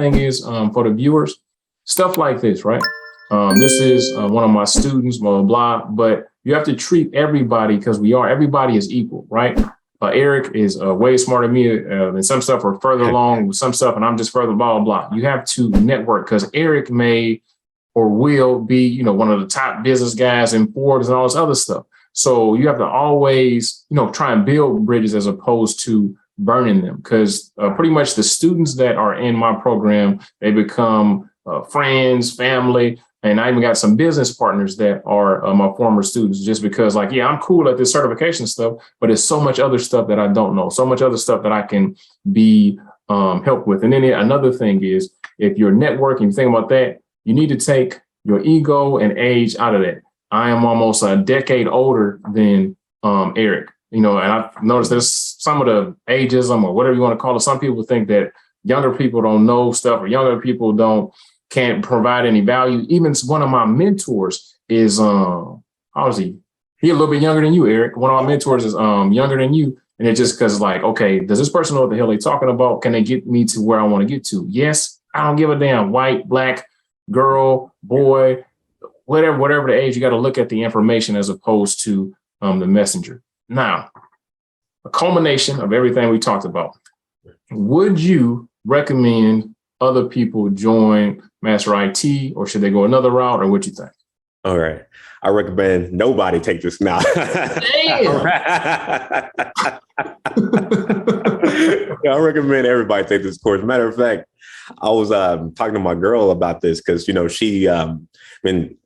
thing is for the viewers, stuff like this, right? This is one of my students, blah, blah, blah, but you have to treat everybody because everybody is equal, right? Eric is way smarter than me and some stuff are further along with some stuff and I'm just further, blah, blah, blah. You have to network because Eric may or will be, one of the top business guys in Forbes and all this other stuff. So you have to always, try and build bridges as opposed to burning them because pretty much the students that are in my program, they become friends, family, and I even got some business partners that are my former students just because I'm cool at this certification stuff, but there's so much other stuff that I don't know, so much other stuff that I can be helped with. And then another thing is if you're networking, think about that, you need to take your ego and age out of that. I am almost a decade older than Eric, and I've noticed there's some of the ageism or whatever you want to call it. Some people think that younger people don't know stuff or younger people can't provide any value. Even one of my mentors is, how is he? He a little bit younger than you, Eric. One of my mentors is younger than you. And it's just because okay, does this person know what the hell they're talking about? Can they get me to where I want to get to? Yes, I don't give a damn. White, black, girl, boy, whatever the age, you got to look at the information as opposed to the messenger. Now, a culmination of everything we talked about. Would you recommend other people join Master IT, or should they go another route, or what you think? All right. I recommend nobody take this now. Damn. I recommend everybody take this course. Matter of fact, I was talking to my girl about this because, she been,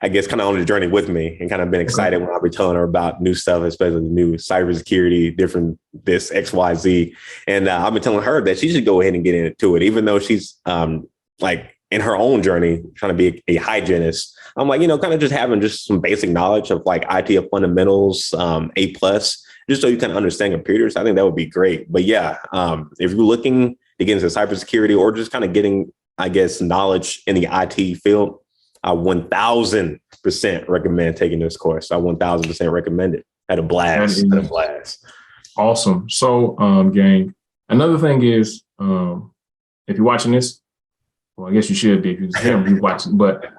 I guess, kind of on the journey with me and kind of been excited when I be telling her about new stuff, especially the new cybersecurity, different this X, Y, Z. And I've been telling her that she should go ahead and get into it, even though she's in her own journey, trying to be a hygienist. I'm kind of just having just some basic knowledge of IT fundamentals, A+, just so you can understand computers. I think that would be great. But yeah, if you're looking to get into cybersecurity or just kind of getting, I guess, knowledge in the IT field, I 1000% recommend taking this course. I 1000% recommend it. Had a blast. Awesome. So, gang, another thing is, if you're watching this, well, I guess you should be if you hear me watching, but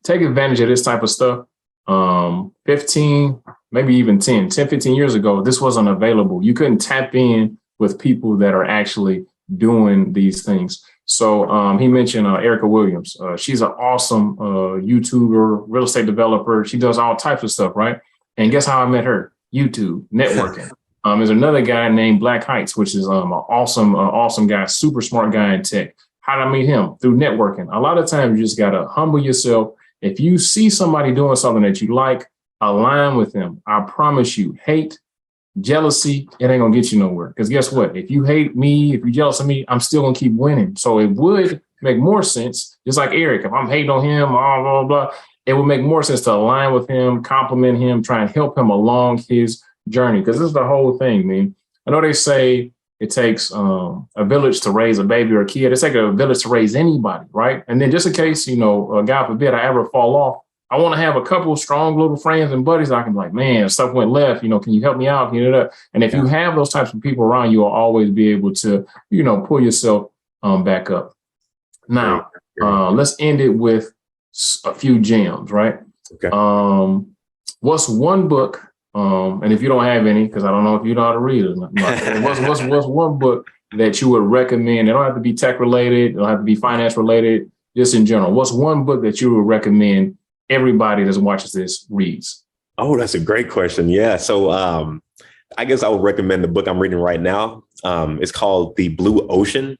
take advantage of this type of stuff. 15, maybe even 10, 15 years ago, this wasn't available. You couldn't tap in with people that are actually doing these things. So he mentioned Erica Williams. She's an awesome YouTuber, real estate developer. She does all types of stuff, right? And guess how I met her? YouTube, networking. There's another guy named Black Heights, which is an awesome guy, super smart guy in tech. How did I meet him? Through networking. A lot of times you just got to humble yourself. If you see somebody doing something that you like, align with them. I promise you, hate, jealousy, it ain't gonna get you nowhere. Because guess what? If you hate me, if you're jealous of me, I'm still gonna keep winning. So it would make more sense, just like Eric, if I'm hating on him, blah, blah, blah, it would make more sense to align with him, compliment him, try and help him along his journey. Because this is the whole thing, man. I know they say it takes a village to raise a baby or a kid. It's like a village to raise anybody, right? And then just in case, God forbid I ever fall off, I want to have a couple of strong little friends and buddies. I can be like, man, stuff went left. Can you help me out? Can you do that? And if you have those types of people around, you'll always be able to, pull yourself back up. Now, let's end it with a few gems, right? Okay. What's one book? And if you don't have any, because I don't know if you know how to read it, what's one book that you would recommend? It don't have to be tech related. It don't have to be finance related. Just in general, what's one book that you would recommend everybody that watches this reads? Oh, that's a great question. Yeah. So I guess I would recommend the book I'm reading right now. It's called The Blue Ocean.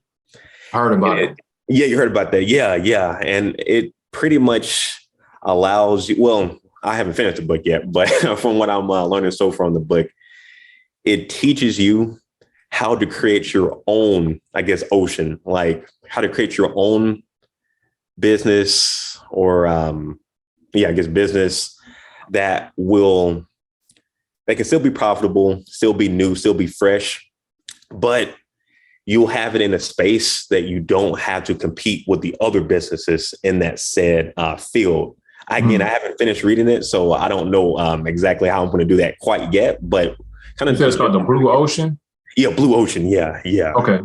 I heard about it. Yeah, you heard about that. Yeah. And it pretty much allows you, well, I haven't finished the book yet, but from what I'm learning so far in the book, it teaches you how to create your own, I guess, ocean, like how to create your own business or business that can still be profitable, still be new, still be fresh, but you'll have it in a space that you don't have to compete with the other businesses in that said field. Again, I haven't finished reading it, so I don't know exactly how I'm going to do that quite yet, but kind of. You said it's called The Blue Ocean? Yeah, Blue Ocean. Yeah. Okay.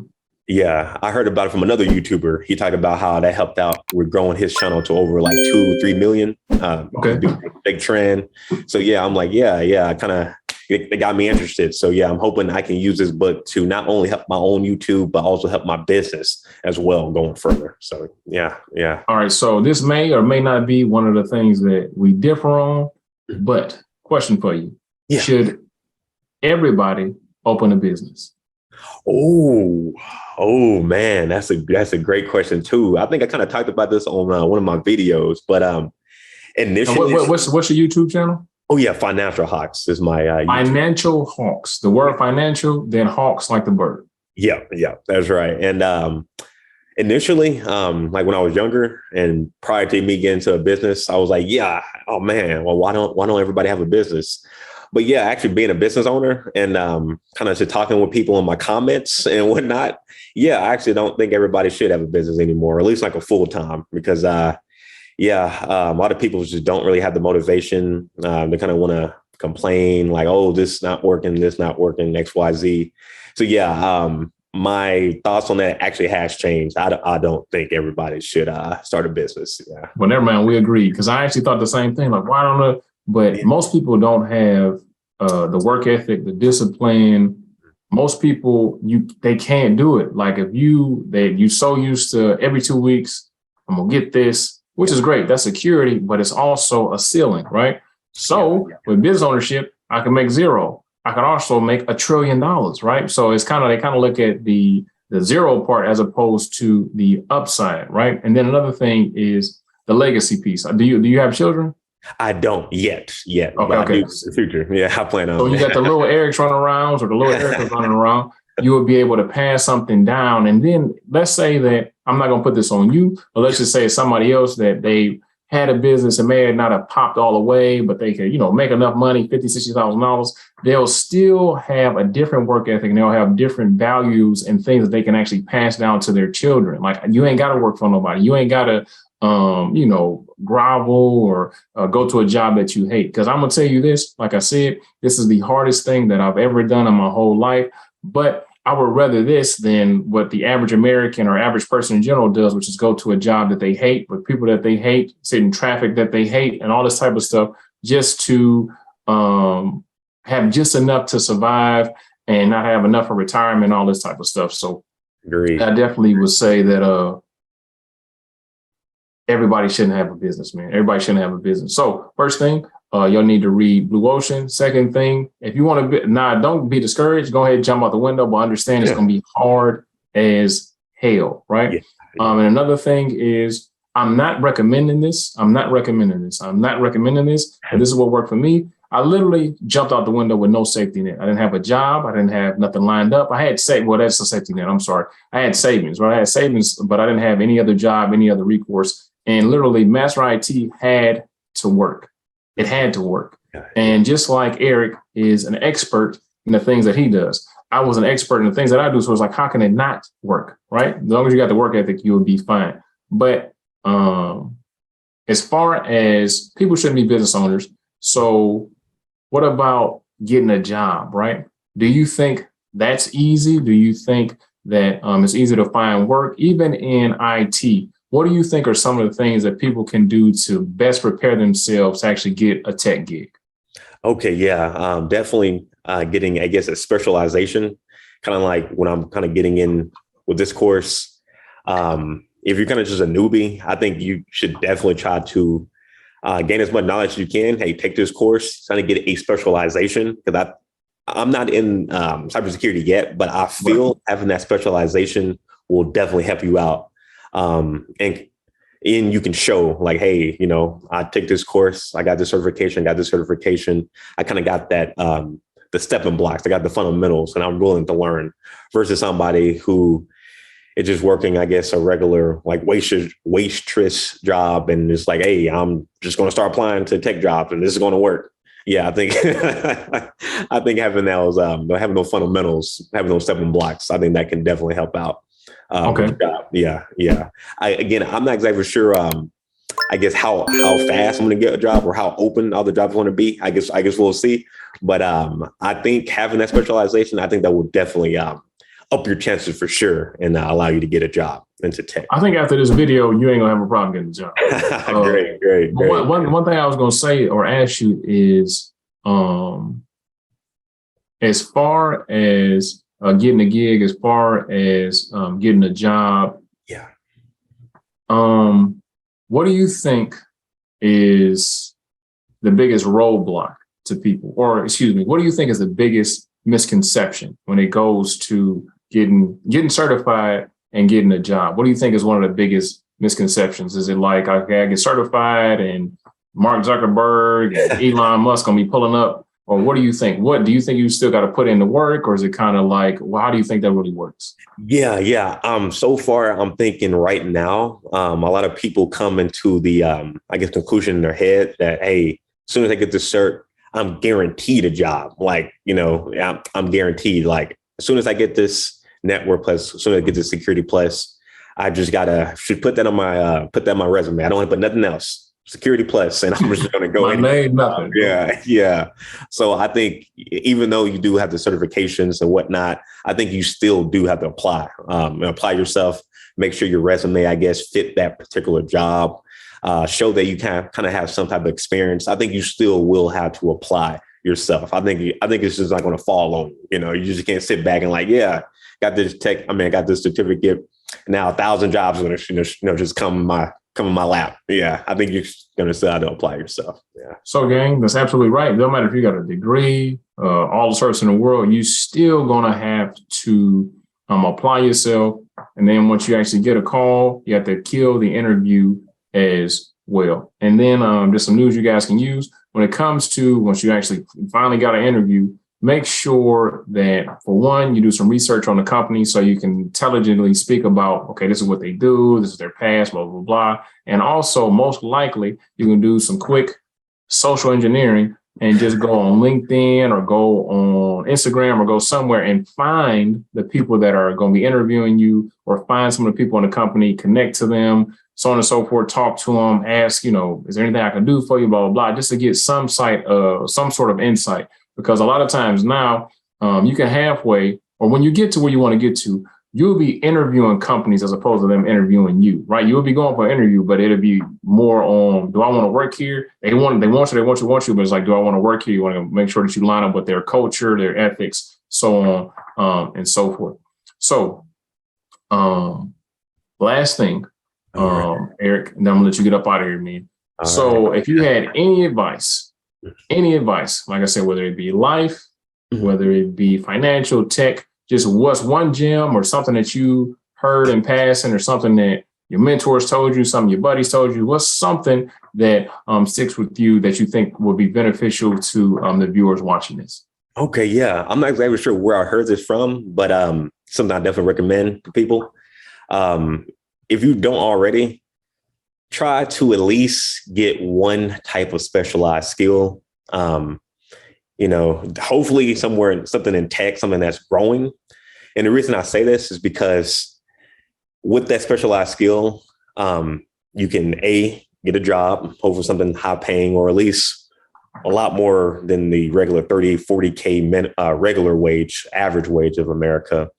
Yeah, I heard about it from another YouTuber. He talked about how that helped out with growing his channel to over like 2, 3 million. Okay. Big trend. So yeah, I'm like, yeah. Kind of it got me interested. So yeah, I'm hoping I can use this book to not only help my own YouTube, but also help my business as well going further. So yeah. All right. So this may or may not be one of the things that we differ on, but question for you. Yeah. Should everybody open a business? Oh man, that's a great question too. I think I kind of talked about this on one of my videos, but initially, what's your YouTube channel? Oh yeah, Financial Hawks is my YouTube. Financial Hawks. The word financial, then hawks like the bird. Yeah, that's right. And initially, like when I was younger and prior to me getting into a business, I was like, yeah, oh man, well, why don't everybody have a business? But yeah, actually being a business owner and kind of just talking with people in my comments and whatnot. Yeah, I actually don't think everybody should have a business anymore, or at least like a full time, because a lot of people just don't really have the motivation. They kind of want to complain like, oh, this not working, X, Y, Z. So yeah, my thoughts on that actually has changed. I don't think everybody should start a business. Yeah. Well, never mind. We agree, because I actually thought the same thing. Like, why don't know? But most people don't have the work ethic, the discipline. Most people, they can't do it. Like if you so used to every 2 weeks, I'm gonna get this, which is great. That's security, but it's also a ceiling, right? So with business ownership, I can make zero. I can also make $1 trillion, right? So it's they kind of look at the zero part as opposed to the upside, right? And then another thing is the legacy piece. Do you have children? I don't yet. Okay. I do in the future. Yeah, I plan on. So you got the little Erics running around, or the little Erics running around. You would be able to pass something down, and then let's say that I'm not going to put this on you, but let's just say it's somebody else that they had a business and may not have popped all the way, but they could, make enough money, $50,000, $60,000. They'll still have a different work ethic, and they'll have different values and things that they can actually pass down to their children. Like you ain't got to work for nobody. You ain't got to grovel or go to a job that you hate. Because I'm going to tell you this, like I said, this is the hardest thing that I've ever done in my whole life. But I would rather this than what the average American or average person in general does, which is go to a job that they hate with people that they hate, sit in traffic that they hate, and all this type of stuff just to have just enough to survive and not have enough for retirement, all this type of stuff. So Agreed. I definitely would say that everybody shouldn't have a business, man. Everybody shouldn't have a business. So first thing, you'll need to read Blue Ocean. Second thing, if you want to don't be discouraged. Go ahead and jump out the window, but understand it's going to be hard as hell, right? Yeah. And another thing is, I'm not recommending this. But this is what worked for me. I literally jumped out the window with no safety net. I didn't have a job. I didn't have nothing lined up. I had that's a safety net. I'm sorry. I had savings, right? I had savings, but I didn't have any other job, any other recourse. And literally, Master IT had to work. It had to work. And just like Eric is an expert in the things that he does, I was an expert in the things that I do. So it's like, how can it not work, right? As long as you got the work ethic, you will be fine. But as far as people shouldn't be business owners, so what about getting a job, right? Do you think that's easy? Do you think that it's easy to find work, even in IT? What do you think are some of the things that people can do to best prepare themselves to actually get a tech gig? Okay, yeah, definitely getting, I guess, a specialization, kind of like when I'm kind of getting in with this course. If you're kind of just a newbie, I think you should definitely try to gain as much knowledge as you can. Hey, take this course, trying to get a specialization, because I'm not in cybersecurity yet, but I feel having that specialization will definitely help you out. And you can show like, hey, I take this course, I got this certification, I kind of got that, the stepping blocks, I got the fundamentals, and I'm willing to learn, versus somebody who is just working, I guess, a regular like waitress job. And it's like, hey, I'm just going to start applying to tech jobs and this is going to work. Yeah, I think I think having those having those fundamentals, having those stepping blocks, I think that can definitely help out. Okay. Yeah. I'm not exactly sure. I guess how fast I'm going to get a job or how open all the jobs want to be. I guess we'll see. But I think having that specialization, I think that will definitely up your chances for sure and allow you to get a job into tech. I think after this video, you ain't gonna have a problem getting a job. Great. One thing I was gonna say or ask you is, as far as getting a gig, as far as getting a job, yeah. What do you think is the biggest roadblock to people, or excuse me, what do you think is the biggest misconception when it goes to getting certified and getting a job? What do you think is one of the biggest misconceptions? Is it like, okay, I get certified and Mark Zuckerberg and Elon Musk gonna be pulling up? Or what do you think? What do you think you still got to put in the work, or is it kind of like, well, how do you think that really works? Yeah. So far, I'm thinking right now, a lot of people come into the, I guess, conclusion in their head that, hey, as soon as I get this cert, I'm guaranteed a job. Like, I'm guaranteed. Like, as soon as I get this network plus, as soon as I get this security plus, I just should put that on my resume. I don't want to put nothing else. Security plus, and I'm just going to go ahead. Nothing. Yeah. So I think even though you do have the certifications and whatnot, I think you still do have to apply yourself, make sure your resume, I guess, fit that particular job, show that you kind of have some type of experience. I think you still will have to apply yourself. I think it's just not going to fall on you. You just can't sit back and like, yeah, got this I got this certificate. Now 1,000 jobs are going to just come in my lap. Yeah, I think you're going to still have to apply yourself. Yeah. So, gang, that's absolutely right. No matter if you got a degree, all the certs in the world, you still going to have to apply yourself. And then once you actually get a call, you have to kill the interview as well. And then there's some news you guys can use when it comes to once you actually finally got an interview. Make sure that, for one, you do some research on the company so you can intelligently speak about, okay, this is what they do, this is their past, blah, blah, blah. And also, most likely, you can do some quick social engineering and just go on LinkedIn or go on Instagram or go somewhere and find the people that are going to be interviewing you, or find some of the people in the company, connect to them, so on and so forth, talk to them, ask, is there anything I can do for you, blah, blah, blah, just to get some sort of insight. Because a lot of times now you can halfway, or when you get to where you want to get to, you'll be interviewing companies as opposed to them interviewing you, right? You'll be going for an interview, but it'll be more on, do I want to work here? They want you, but it's like, do I want to work here? You want to make sure that you line up with their culture, their ethics, so on and so forth. So last thing, Eric, and then I'm gonna let you get up out of here, man. So if you had any advice, like I said, whether it be life, whether it be financial, tech, just what's one gem or something that you heard in passing, or something that your mentors told you, something your buddies told you, what's something that sticks with you that you think will be beneficial to the viewers watching this? Okay, yeah. I'm not exactly sure where I heard this from, but something I definitely recommend to people. If you don't already, try to at least get one type of specialized skill. Hopefully something in tech, something that's growing. And the reason I say this is because with that specialized skill, you can get a job, hopefully something high paying, or at least a lot more than the regular 30, 40K regular wage, average wage of America.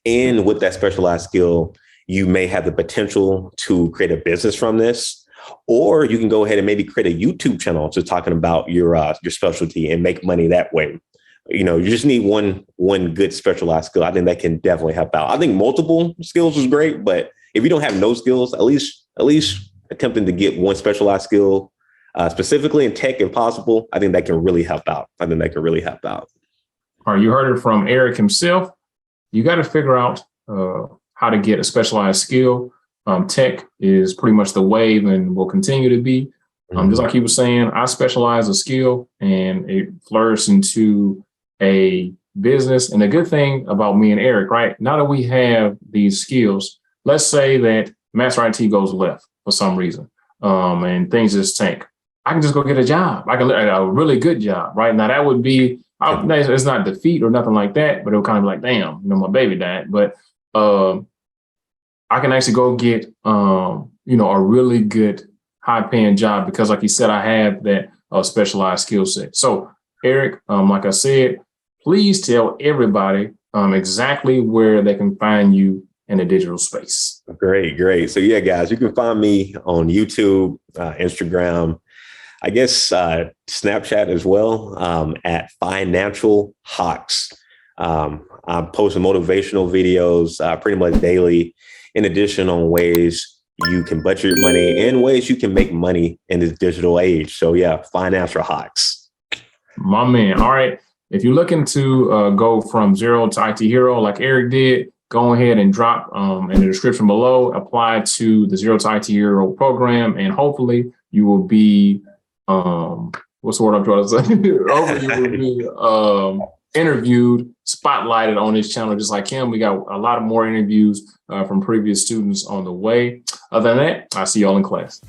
And with that specialized skill, you may have the potential to create a business from this, or you can go ahead and maybe create a YouTube channel just talking about your specialty and make money that way. You just need one good specialized skill. I think that can definitely help out. I think multiple skills is great, but if you don't have no skills, at least attempting to get one specialized skill, specifically in tech if possible, I think that can really help out. All right, you heard it from Eric himself. You got to figure out how to get a specialized skill. Tech is pretty much the wave and will continue to be. Just like he was saying, I specialize a skill and it flourished into a business. And the good thing about me and Eric, right, now that we have these skills, let's say that Master IT goes left for some reason and things just tank. I can just go get a job. I can get a really good job, right? Now that would be, it's not defeat or nothing like that, but it would kind of be like, damn, my baby died. But I can actually go get, a really good high paying job because, like you said, I have that specialized skill set. So, Eric, like I said, please tell everybody exactly where they can find you in the digital space. Great, great. So yeah, guys, you can find me on YouTube, Instagram, I guess Snapchat as well, at Financial Hawks. I'm posting motivational videos pretty much daily, in addition on ways you can budget your money and ways you can make money in this digital age. So yeah, Financial Hawks. My man. All right. If you're looking to go from zero to IT hero like Eric did, go ahead and drop in the description below, apply to the Zero to IT Hero program, and hopefully you will be, what's the word I'm trying to say? Hopefully you will be interviewed, spotlighted on this channel just like him. We got a lot of more interviews from previous students on the way. Other than that, I'll see y'all in class.